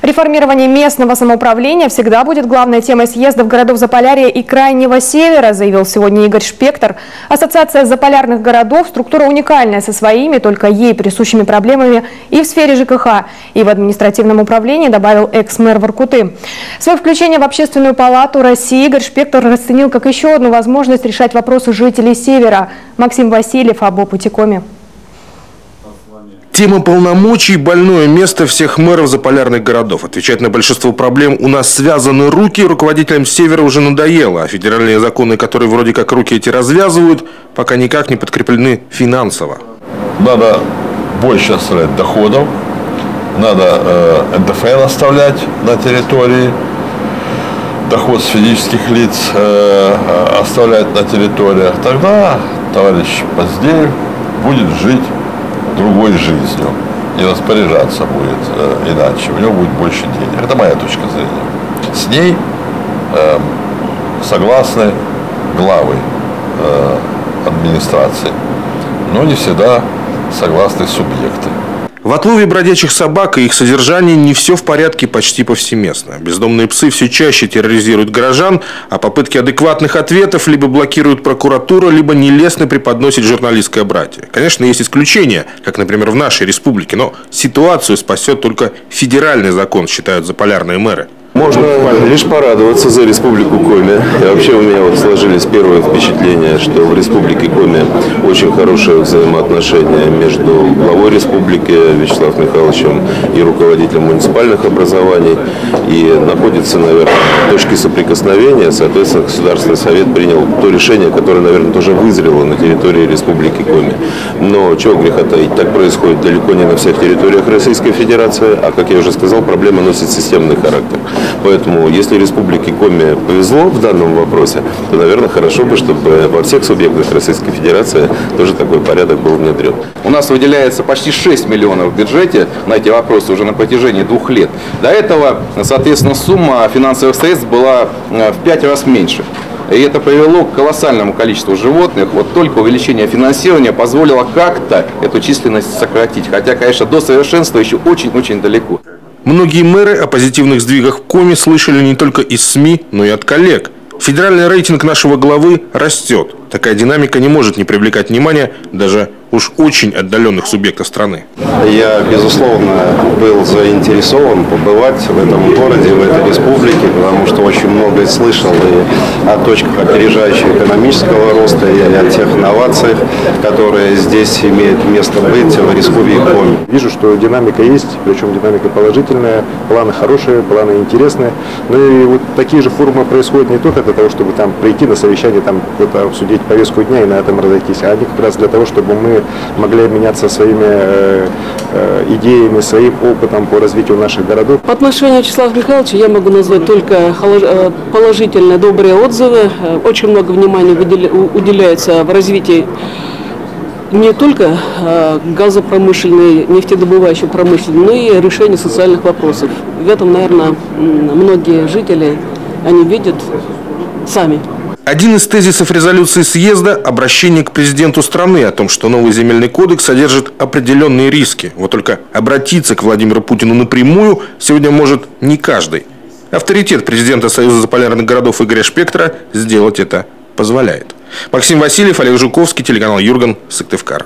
Реформирование местного самоуправления всегда будет главной темой съездов городов Заполярья и Крайнего Севера, заявил сегодня Игорь Шпектор. Ассоциация заполярных городов – структура уникальная, со своими, только ей присущими проблемами и в сфере ЖКХ, и в административном управлении, добавил экс-мэр Воркуты. Свое включение в Общественную палату России Игорь Шпектор расценил как еще одну возможность решать вопросы жителей Севера. Максим Васильев об Опутикоме. Тема полномочий – больное место всех мэров заполярных городов. Отвечать на большинство проблем у нас связаны руки, руководителям Севера уже надоело, а федеральные законы, которые вроде как руки эти развязывают, пока никак не подкреплены финансово. Надо больше оставлять доходов, надо НДФЛ оставлять на территории, доход с физических лиц оставлять на территориях. Тогда товарищ Поздеев будет жить другой жизнью и распоряжаться будет иначе, у него будет больше денег. Это моя точка зрения. С ней согласны главы администрации, но не всегда согласны субъекты. В отлове бродячих собак и их содержании не все в порядке почти повсеместно. Бездомные псы все чаще терроризируют горожан, а попытки адекватных ответов либо блокируют прокуратура, либо нелестно преподносит журналистское братье. Конечно, есть исключения, как, например, в нашей республике, но ситуацию спасет только федеральный закон, считают заполярные мэры. Можно лишь порадоваться за Республику Коми. И вообще у меня вот сложились первые впечатления, что в Республике Коми очень хорошие взаимоотношения между главой республики Вячеславом Михайловичем и руководителем муниципальных образований. И находятся, наверное, точки соприкосновения. Соответственно, Государственный совет принял то решение, которое, наверное, тоже вызрело на территории Республики Коми. Но чего греха таить, так происходит далеко не на всех территориях Российской Федерации. А, как я уже сказал, проблема носит системный характер. Поэтому, если Республике Коми повезло в данном вопросе, то, наверное, хорошо бы, чтобы во всех субъектах Российской Федерации тоже такой порядок был внедрен. У нас выделяется почти 6 миллионов в бюджете на эти вопросы уже на протяжении 2 лет. До этого, соответственно, сумма финансовых средств была в 5 раз меньше. И это привело к колоссальному количеству животных. Вот только увеличение финансирования позволило как-то эту численность сократить. Хотя, конечно, до совершенства еще очень-очень далеко. Многие мэры о позитивных сдвигах в Коми слышали не только из СМИ, но и от коллег. Федеральный рейтинг нашего главы растет. Такая динамика не может не привлекать внимания даже уж очень отдаленных субъектов страны. Я, безусловно, был заинтересован побывать в этом городе, в этой республике, потому что очень многое слышал и о точках опережающего экономического роста, и о тех инновациях, которые здесь имеют место быть в республике Коми. Вижу, что динамика есть, причем динамика положительная, планы хорошие, планы интересные. Ну и вот такие же форумы происходят не только для того, чтобы там прийти на совещание, там какую-то обсудить повестку дня и на этом разойтись, а они как раз для того, чтобы мы могли обменяться своими идеями, своим опытом по развитию наших городов. По отношению к Вячеславу Михайловичу я могу назвать только положительные, добрые отзывы. Очень много внимания уделяется в развитии не только газопромышленной, нефтедобывающей промышленности, но и решению социальных вопросов. В этом, наверное, многие жители, они видят сами. Один из тезисов резолюции съезда – обращение к президенту страны о том, что новый земельный кодекс содержит определенные риски. Вот только обратиться к Владимиру Путину напрямую сегодня может не каждый. Авторитет президента Союза заполярных городов Игоря Шпектора сделать это позволяет. Максим Васильев, Олег Жуковский, телеканал Юрган, Сыктывкар.